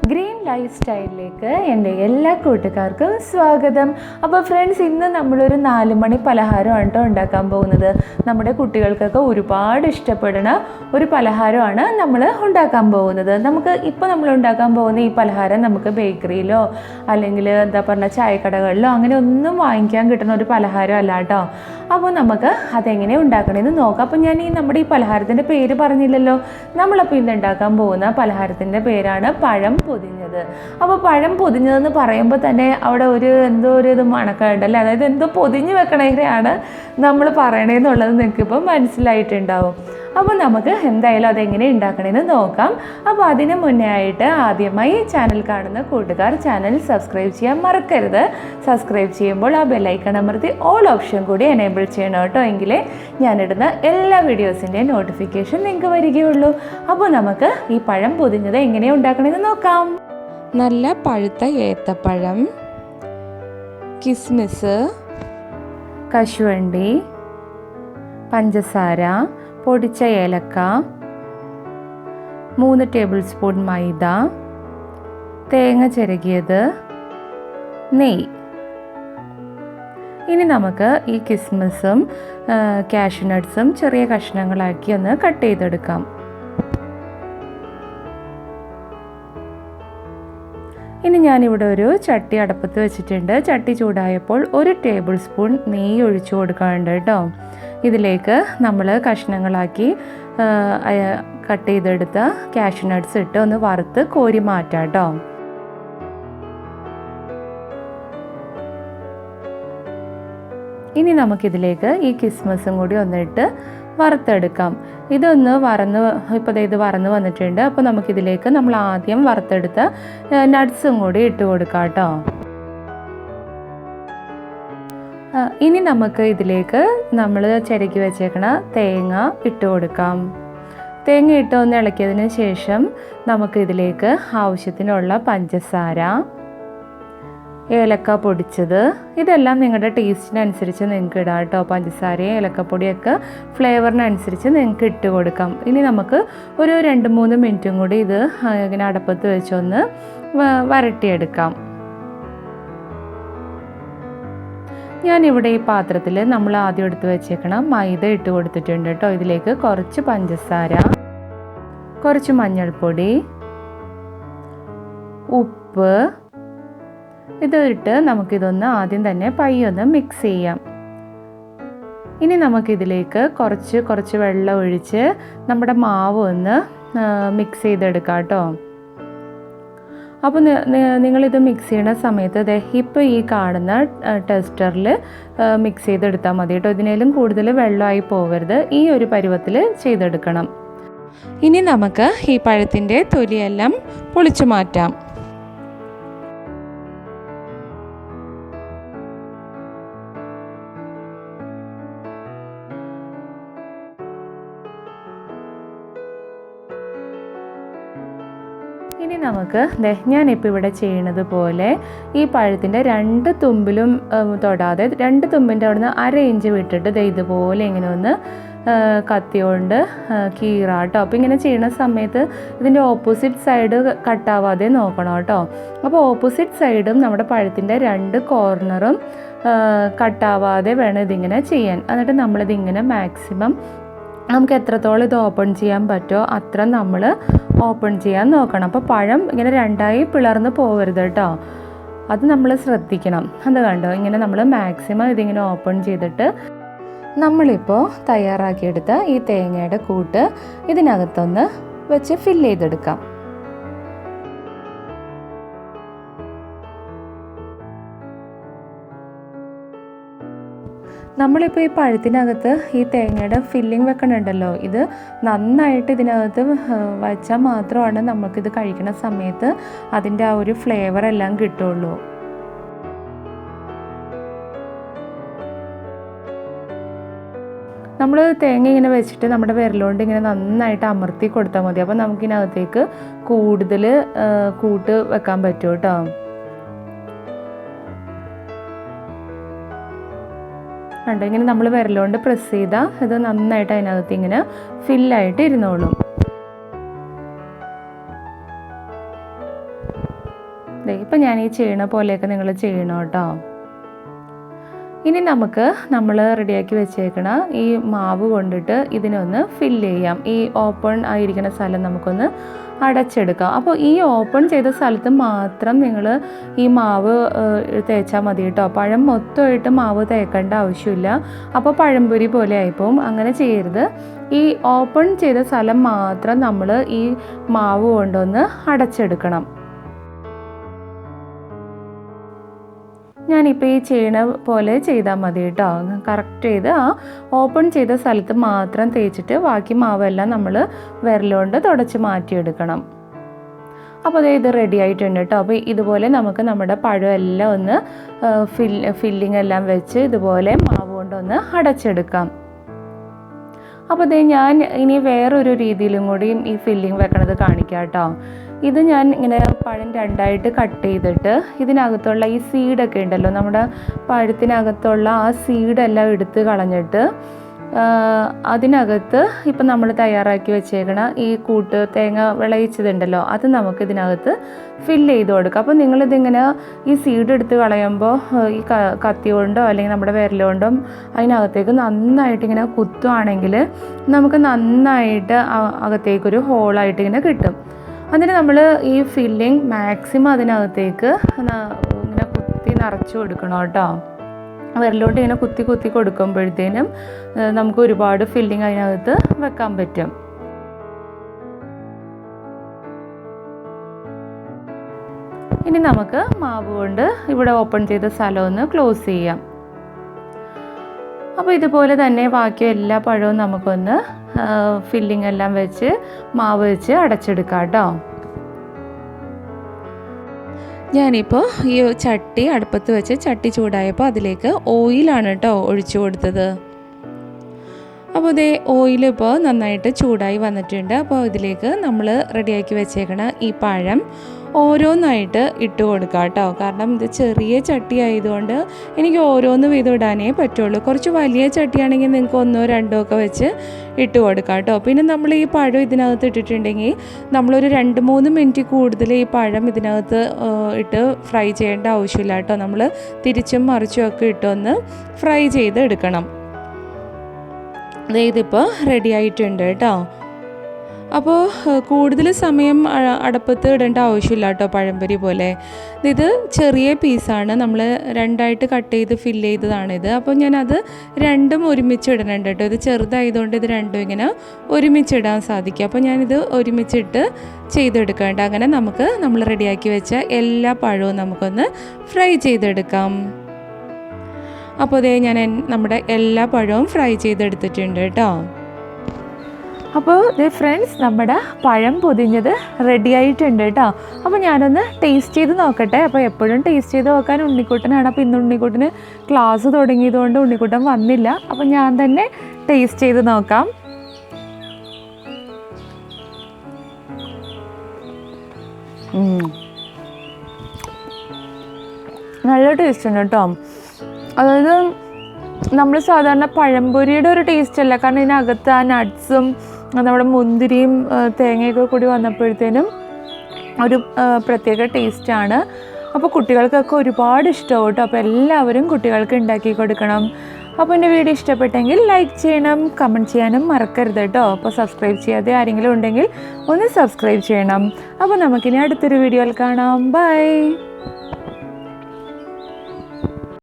Green life സ്റ്റൈലിലേക്ക് എൻ്റെ എല്ലാ കൂട്ടുകാർക്കും സ്വാഗതം. അപ്പോൾ ഫ്രണ്ട്സ്, ഇന്ന് നമ്മളൊരു 4 മണി പലഹാരമാണ് കേട്ടോ ഉണ്ടാക്കാൻ പോകുന്നത്. നമ്മുടെ കുട്ടികൾക്കൊക്കെ ഒരുപാട് ഇഷ്ടപ്പെടുന്ന ഒരു പലഹാരമാണ് നമ്മൾ ഉണ്ടാക്കാൻ പോകുന്നത്. നമ്മൾ ഉണ്ടാക്കാൻ പോകുന്ന ഈ പലഹാരം നമുക്ക് ബേക്കറിയിലോ അല്ലെങ്കിൽ ചായക്കടകളിലോ അങ്ങനെ ഒന്നും വാങ്ങിക്കാൻ കിട്ടുന്ന ഒരു പലഹാരം അല്ല കേട്ടോ. അപ്പോൾ നമുക്ക് അതെങ്ങനെ ഉണ്ടാക്കണമെന്ന് നോക്കാം. അപ്പോൾ ഞാൻ നമ്മുടെ ഈ പലഹാരത്തിൻ്റെ പേര് പറഞ്ഞില്ലല്ലോ. നമ്മളപ്പോൾ ഇന്ന് ഉണ്ടാക്കാൻ പോകുന്ന പലഹാരത്തിൻ്റെ പേരാണ് പഴം പൊതിഞ്ഞത്. അപ്പോൾ പഴം പൊതിഞ്ഞതെന്ന് പറയുമ്പോൾ തന്നെ അവിടെ എന്തോ ഒരു ഇത് മണക്കുണ്ടല്ലേ, അതായത് എന്തോ പൊതിഞ്ഞ് വെക്കണേയാണ് നമ്മൾ പറയണേന്നുള്ളത് നിങ്ങൾക്കിപ്പോൾ മനസ്സിലായിട്ടുണ്ടാവും. അപ്പോൾ നമുക്ക് എന്തായാലും അതെങ്ങനെ ഉണ്ടാക്കണമെന്ന് നോക്കാം. അപ്പോൾ അതിന് മുന്നേ ആയിട്ട് ആദ്യമായി ചാനൽ കാണുന്ന കൂട്ടുകാർ ചാനൽ സബ്സ്ക്രൈബ് ചെയ്യാൻ മറക്കരുത്. സബ്സ്ക്രൈബ് ചെയ്യുമ്പോൾ ആ ബെല്ലൈക്കൺ അമർത്തി ഓൾ ഓപ്ഷൻ കൂടി എനേബിൾ ചെയ്യണം കേട്ടോ. എങ്കിലേ ഞാനിടുന്ന എല്ലാ വീഡിയോസിൻ്റെയും നോട്ടിഫിക്കേഷൻ നിങ്ങൾക്ക് വരികയുള്ളൂ. അപ്പോൾ നമുക്ക് ഈ പഴം പൊതിഞ്ഞത് എങ്ങനെ ഉണ്ടാക്കണമെന്ന് നോക്കാം. നല്ല പഴുത്ത ഏത്തപ്പഴം, കിസ്മിസ്, കശുവണ്ടി, പഞ്ചസാര, പൊടിച്ച ഏലക്ക, 3 ടേബിൾ സ്പൂൺ മൈദ, തേങ്ങ ചിരകിയത്, നെയ്യ്. ഇനി നമുക്ക് ഈ കിസ്മിസും കാഷ്യൂനട്ട്സും ചെറിയ കഷ്ണങ്ങളാക്കി ഒന്ന് കട്ട് ചെയ്തെടുക്കാം. ഇനി ഞാനിവിടെ ഒരു ചട്ടി അടുപ്പത്ത് വെച്ചിട്ടുണ്ട്. ചട്ടി ചൂടായപ്പോൾ 1 ടേബിൾ സ്പൂൺ നെയ്യ് ഒഴിച്ചു കൊടുക്കാറുണ്ട് കേട്ടോ. ഇതിലേക്ക് നമ്മൾ കഷ്ണങ്ങളാക്കി കട്ട് ചെയ്തെടുത്ത കാഷ്യൂനട്ട്സ് ഇട്ട് ഒന്ന് വറുത്ത് കോരി മാറ്റാം കേട്ടോ. ഇനി നമുക്കിതിലേക്ക് ഈ കിസ്മസും കൂടി ഒന്നിട്ട് വറുത്തെടുക്കാം. ഇതൊന്ന് ഇത് വറന്ന് വന്നിട്ടുണ്ട്. അപ്പോൾ നമുക്കിതിലേക്ക് നമ്മൾ ആദ്യം വറുത്തെടുത്ത നട്ട്സും കൂടി ഇട്ട് കൊടുക്കാം കേട്ടോ. ഇനി നമുക്ക് ഇതിലേക്ക് നമ്മൾ ചിരകി വെച്ചേക്കണ തേങ്ങ ഇട്ട് കൊടുക്കാം. തേങ്ങ ഇട്ട് ഒന്ന് ഇളക്കിയതിന് ശേഷം നമുക്കിതിലേക്ക് ആവശ്യത്തിനുള്ള പഞ്ചസാര, ഏലക്ക പൊടിച്ചത്, ഇതെല്ലാം നിങ്ങളുടെ ടേസ്റ്റിനനുസരിച്ച് നിങ്ങൾക്ക് ഇടാം കേട്ടോ. പഞ്ചസാരയും ഏലക്കപ്പൊടിയൊക്കെ ഫ്ലേവറിനനുസരിച്ച് നിങ്ങൾക്ക് ഇട്ട് കൊടുക്കാം. ഇനി നമുക്ക് ഒരു 2-3 മിനിറ്റും കൂടി ഇത് ഇങ്ങനെ അടുപ്പത്ത് വെച്ചൊന്ന് വരട്ടിയെടുക്കാം. ഞാനിവിടെ ഈ പാത്രത്തിൽ നമ്മൾ ആദ്യം എടുത്ത് വെച്ചേക്കണം മൈദ ഇട്ട് കൊടുത്തിട്ടുണ്ട് കേട്ടോ. ഇതിലേക്ക് കുറച്ച് പഞ്ചസാര, കുറച്ച് മഞ്ഞൾപ്പൊടി, ഉപ്പ് ഇതിട്ട് നമുക്കിതൊന്ന് ആദ്യം തന്നെ പയ്യൊന്ന് മിക്സ് ചെയ്യാം. ഇനി നമുക്കിതിലേക്ക് കുറച്ച് വെള്ളം ഒഴിച്ച് നമ്മുടെ മാവ് ഒന്ന് മിക്സ് ചെയ്തെടുക്കാം കേട്ടോ. അപ്പോൾ നിങ്ങളിത് മിക്സ് ചെയ്യുന്ന സമയത്ത് ഇപ്പോൾ ഈ കാണുന്ന ടെസ്റ്ററിൽ മിക്സ് ചെയ്തെടുത്താൽ മതി കേട്ടോ. ഇതിനേലും കൂടുതൽ വെള്ളമായി പോകരുത്. ഈ ഒരു പരുവത്തിൽ ചെയ്തെടുക്കണം. ഇനി നമുക്ക് ഈ പഴത്തിൻ്റെ തൊലിയെല്ലാം പൊളിച്ചു മാറ്റാം. ഇനി നമുക്ക് ഞാനിപ്പോൾ ഇവിടെ ചെയ്യണത് പോലെ ഈ പഴത്തിൻ്റെ 2 തുമ്പിലും തൊടാതെ 2 തുമ്പിൻ്റെ അവിടെ നിന്ന് 1/2 ഇഞ്ച് വിട്ടിട്ട് ഇതുപോലെ ഇങ്ങനെ ഒന്ന് കത്തിയോണ്ട് കീറാട്ടോ. അപ്പോൾ ഇങ്ങനെ ചെയ്യുന്ന സമയത്ത് ഇതിൻ്റെ ഓപ്പോസിറ്റ് സൈഡ് കട്ടാവാതെ നോക്കണം കേട്ടോ. അപ്പോൾ ഓപ്പോസിറ്റ് സൈഡും നമ്മുടെ പഴത്തിൻ്റെ 2 കോർണറും കട്ടാവാതെ വേണം ഇതിങ്ങനെ ചെയ്യാൻ. എന്നിട്ട് നമ്മളിതിങ്ങനെ മാക്സിമം നമുക്ക് എത്രത്തോളം ഇത് ഓപ്പൺ ചെയ്യാൻ പറ്റുമോ അത്ര നമ്മൾ ഓപ്പൺ ചെയ്യാൻ നോക്കണം. അപ്പോൾ പഴം ഇങ്ങനെ 2ആയി പിളർന്ന് പോകരുത് കേട്ടോ. അത് നമ്മൾ ശ്രദ്ധിക്കണം. അത് കണ്ടോ, ഇങ്ങനെ നമ്മൾ മാക്സിമം ഇതിങ്ങനെ ഓപ്പൺ ചെയ്തിട്ട് നമ്മളിപ്പോൾ തയ്യാറാക്കിയെടുത്ത ഈ തേങ്ങയുടെ കൂട്ട് ഇതിനകത്തൊന്ന് വെച്ച് ഫില്ല് ചെയ്തെടുക്കാം. നമ്മളിപ്പോൾ ഈ പഴത്തിനകത്ത് ഈ തേങ്ങയുടെ ഫില്ലിങ് വെക്കണുണ്ടല്ലോ, ഇത് നന്നായിട്ട് ഇതിനകത്ത് വച്ചാൽ മാത്രമാണ് നമുക്കിത് കഴിക്കുന്ന സമയത്ത് അതിൻ്റെ ആ ഒരു ഫ്ലേവർ എല്ലാം കിട്ടുള്ളൂ. നമ്മൾ തേങ്ങ ഇങ്ങനെ വെച്ചിട്ട് നമ്മുടെ വിരലുകൊണ്ട് ഇങ്ങനെ നന്നായിട്ട് അമർത്തി കൊടുത്താൽ മതി. അപ്പോൾ നമുക്കിതിനകത്തേക്ക് കൂടുതൽ കൂട്ട് വെക്കാൻ പറ്റും കേട്ടോ. കണ്ടോ, ഇങ്ങനെ നമ്മൾ വിരലുകൊണ്ട് പ്രസ് ചെയ്താൽ ഇത് നന്നായിട്ട് അതിനകത്ത് ഇങ്ങനെ ഫില്ലായിട്ട് ഇരുന്നോളും. ഇപ്പം ഞാൻ ഈ ചെയ്യണ പോലെയൊക്കെ നിങ്ങൾ ചെയ്യണം കേട്ടോ. ഇനി നമുക്ക് നമ്മൾ റെഡിയാക്കി വെച്ചേക്കണ ഈ മാവ് കൊണ്ടിട്ട് ഇതിനൊന്ന് ഫില്ല് ചെയ്യാം. ഈ ഓപ്പൺ ആയിരിക്കുന്ന സ്ഥലം നമുക്കൊന്ന് അടച്ചെടുക്കാം. അപ്പോൾ ഈ ഓപ്പൺ ചെയ്ത സ്ഥലത്ത് മാത്രം നിങ്ങൾ ഈ മാവ് തേച്ചാൽ മതി കേട്ടോ. പഴം മൊത്തമായിട്ട് മാവ് തേക്കേണ്ട ആവശ്യമില്ല. അപ്പോൾ പഴംപൊരി പോലെ ആയിപ്പോവും. അങ്ങനെ ചെയ്യരുത്. ഈ ഓപ്പൺ ചെയ്ത സ്ഥലം മാത്രം നമ്മൾ ഈ മാവ് കൊണ്ടൊന്ന് അടച്ചെടുക്കണം. ഞാനിപ്പോൾ ഈ ചെയ്യണ പോലെ ചെയ്താൽ മതി കേട്ടോ. കറക്റ്റ് ചെയ്ത് ആ ഓപ്പൺ ചെയ്ത സ്ഥലത്ത് മാത്രം തേച്ചിട്ട് ബാക്കി മാവെല്ലാം നമ്മൾ വിരലുകൊണ്ട് തുടച്ച് മാറ്റിയെടുക്കണം. അപ്പോൾ ഇത് റെഡി ആയിട്ടുണ്ട് കേട്ടോ. അപ്പോൾ ഇതുപോലെ നമുക്ക് നമ്മുടെ പഴം എല്ലാം ഒന്ന് ഫില്ലിംഗ് എല്ലാം വെച്ച് ഇതുപോലെ മാവ് കൊണ്ടൊന്ന് അടച്ചെടുക്കാം. അപ്പോൾ ഞാൻ ഇനി വേറൊരു രീതിയിലും കൂടിയും ഈ ഫില്ലിംഗ് വെക്കണത് കാണിക്കാം കേട്ടോ. ഇത് ഞാൻ ഇങ്ങനെ പഴം രണ്ടായിട്ട് കട്ട് ചെയ്തിട്ട് ഇതിനകത്തുള്ള ഈ സീഡൊക്കെ ഉണ്ടല്ലോ, നമ്മുടെ പഴത്തിനകത്തുള്ള ആ സീഡെല്ലാം എടുത്ത് കളഞ്ഞിട്ട് അതിനകത്ത് ഇപ്പം നമ്മൾ തയ്യാറാക്കി വെച്ചേക്കണ ഈ കൂട്ട് തേങ്ങ വിളയിച്ചതുണ്ടല്ലോ അത് നമുക്ക് ഇതിനകത്ത് ഫില്ല് ചെയ്ത് കൊടുക്കാം. അപ്പോൾ നിങ്ങളിതിങ്ങനെ ഈ സീഡ് എടുത്ത് കളയുമ്പോൾ ഈ കത്തി കൊണ്ടോ അല്ലെങ്കിൽ നമ്മുടെ വിരലുകൊണ്ടോ അതിനകത്തേക്ക് നന്നായിട്ട് ഇങ്ങനെ കുത്തുവാണെങ്കിൽ നമുക്ക് നന്നായിട്ട് അകത്തേക്കൊരു ഹോളായിട്ട് ഇങ്ങനെ കിട്ടും. എന്നിട്ട് നമ്മൾ ഈ ഫില്ലിങ് മാക്സിമം അതിനകത്തേക്ക് ഇങ്ങനെ കുത്തി നിറച്ച് കൊടുക്കണം കേട്ടോ. വിരലോട്ട് ഇങ്ങനെ കുത്തി കുത്തി കൊടുക്കുമ്പോഴത്തേനും നമുക്ക് ഒരുപാട് ഫില്ലിങ് അതിനകത്ത് വെക്കാൻ പറ്റും. ഇനി നമുക്ക് മാവ് കൊണ്ട് ഇവിടെ ഓപ്പൺ ചെയ്ത സ്ഥലം ഒന്ന് ക്ലോസ് ചെയ്യാം. അപ്പോൾ ഇതുപോലെ തന്നെ ബാക്കി എല്ലാ പഴവും നമുക്കൊന്ന് ഫില്ലിംഗ് എല്ലാം വെച്ച് മാവ് വെച്ച് അടച്ചെടുക്കാം കേട്ടോ. ഞാനിപ്പോൾ ഈ ചട്ടി അടുപ്പത്ത് വെച്ച് ചട്ടി ചൂടായപ്പോൾ അതിലേക്ക് ഓയിലാണ് കേട്ടോ ഒഴിച്ചു കൊടുത്തത്. അപ്പോൾ ഇതേ ഓയിൽ ഇപ്പോൾ നന്നായിട്ട് ചൂടായി വന്നിട്ടുണ്ട്. അപ്പോൾ ഇതിലേക്ക് നമ്മൾ റെഡിയാക്കി വെച്ചേക്കണ ഈ പഴം ഓരോന്നായിട്ട് ഇട്ട് കൊടുക്കാം കേട്ടോ. കാരണം ഇത് ചെറിയ ചട്ടി ആയതുകൊണ്ട് എനിക്ക് ഓരോന്ന് വീതം ഇടാനേ പറ്റുള്ളൂ. കുറച്ച് വലിയ ചട്ടിയാണെങ്കിൽ നിങ്ങൾക്ക് ഒന്നോ രണ്ടോ ഒക്കെ വെച്ച് ഇട്ട് കൊടുക്കാം കേട്ടോ. പിന്നെ നമ്മൾ ഈ പഴം ഇതിനകത്ത് ഇട്ടിട്ടുണ്ടെങ്കിൽ നമ്മളൊരു 2-3 മിനിറ്റ് കൂടുതൽ ഈ പഴം ഇതിനകത്ത് ഇട്ട് ഫ്രൈ ചെയ്യേണ്ട ആവശ്യമില്ല കേട്ടോ. നമ്മൾ തിരിച്ചും മറിച്ചും ഒക്കെ ഇട്ടൊന്ന് ഫ്രൈ ചെയ്ത് എടുക്കണം. ഇതിപ്പോൾ റെഡി ആയിട്ടുണ്ട് കേട്ടോ. അപ്പോൾ കൂടുതൽ സമയം അടുപ്പത്ത് ഇടേണ്ട ആവശ്യമില്ല കേട്ടോ പഴംപൊരി പോലെ. ഇത് ചെറിയ പീസാണ്, നമ്മൾ രണ്ടായിട്ട് കട്ട് ചെയ്ത് ഫില്ല് ചെയ്തതാണിത്. അപ്പോൾ ഞാനത് രണ്ടും ഒരുമിച്ച് ഇടണുണ്ട് കേട്ടോ. ഇത് ചെറുതായതുകൊണ്ട് ഇത് രണ്ടും ഇങ്ങനെ ഒരുമിച്ചിടാൻ സാധിക്കും. അപ്പോൾ ഞാനിത് ഒരുമിച്ചിട്ട് ചെയ്തെടുക്കേണ്ട. അങ്ങനെ നമ്മൾ റെഡിയാക്കി വെച്ച എല്ലാ പഴവും നമുക്കൊന്ന് ഫ്രൈ ചെയ്തെടുക്കാം. അപ്പോൾ ഞാൻ നമ്മുടെ എല്ലാ പഴവും ഫ്രൈ ചെയ്തെടുത്തിട്ടുണ്ട് കേട്ടോ. അപ്പോൾ ഫ്രണ്ട്സ്, നമ്മുടെ പഴം പൊതിഞ്ഞത് റെഡി ആയിട്ടുണ്ട് കേട്ടോ. അപ്പോൾ ഞാനൊന്ന് ടേസ്റ്റ് ചെയ്ത് നോക്കട്ടെ. അപ്പോൾ എപ്പോഴും ടേസ്റ്റ് ചെയ്ത് നോക്കാൻ ഉണ്ണിക്കുട്ടനാണ്. അപ്പോൾ ഇന്ന് ഉണ്ണിക്കുട്ടന് ക്ലാസ് തുടങ്ങിയതുകൊണ്ട് ഉണ്ണിക്കുട്ടൻ വന്നില്ല. അപ്പോൾ ഞാൻ തന്നെ ടേസ്റ്റ് ചെയ്ത് നോക്കാം. നല്ല ടേസ്റ്റ് ഉണ്ട് കേട്ടോ. അതായത് നമ്മൾ സാധാരണ പഴംപൊരിയുടെ ഒരു ടേസ്റ്റ് അല്ല. കാരണം ഇതിനകത്ത് ആ നട്ട്സും നമ്മുടെ മുന്തിരിയും തേങ്ങയൊക്കെ കൂടി വന്നപ്പോഴത്തേനും ഒരു പ്രത്യേക ടേസ്റ്റാണ്. അപ്പോൾ കുട്ടികൾക്കൊക്കെ ഒരുപാട് ഇഷ്ടമാവും കേട്ടോ. അപ്പോൾ എല്ലാവരും കുട്ടികൾക്ക് ഉണ്ടാക്കി കൊടുക്കണം. അപ്പോൾ എൻ്റെ വീഡിയോ ഇഷ്ടപ്പെട്ടെങ്കിൽ ലൈക്ക് ചെയ്യണം, കമൻറ്റ് ചെയ്യാനും മറക്കരുത് കേട്ടോ. അപ്പോൾ സബ്സ്ക്രൈബ് ചെയ്യാതെ ആരെങ്കിലും ഉണ്ടെങ്കിൽ ഒന്ന് സബ്സ്ക്രൈബ് ചെയ്യണം. അപ്പോൾ നമുക്കിനി അടുത്തൊരു വീഡിയോയിൽ കാണാം. ബൈ.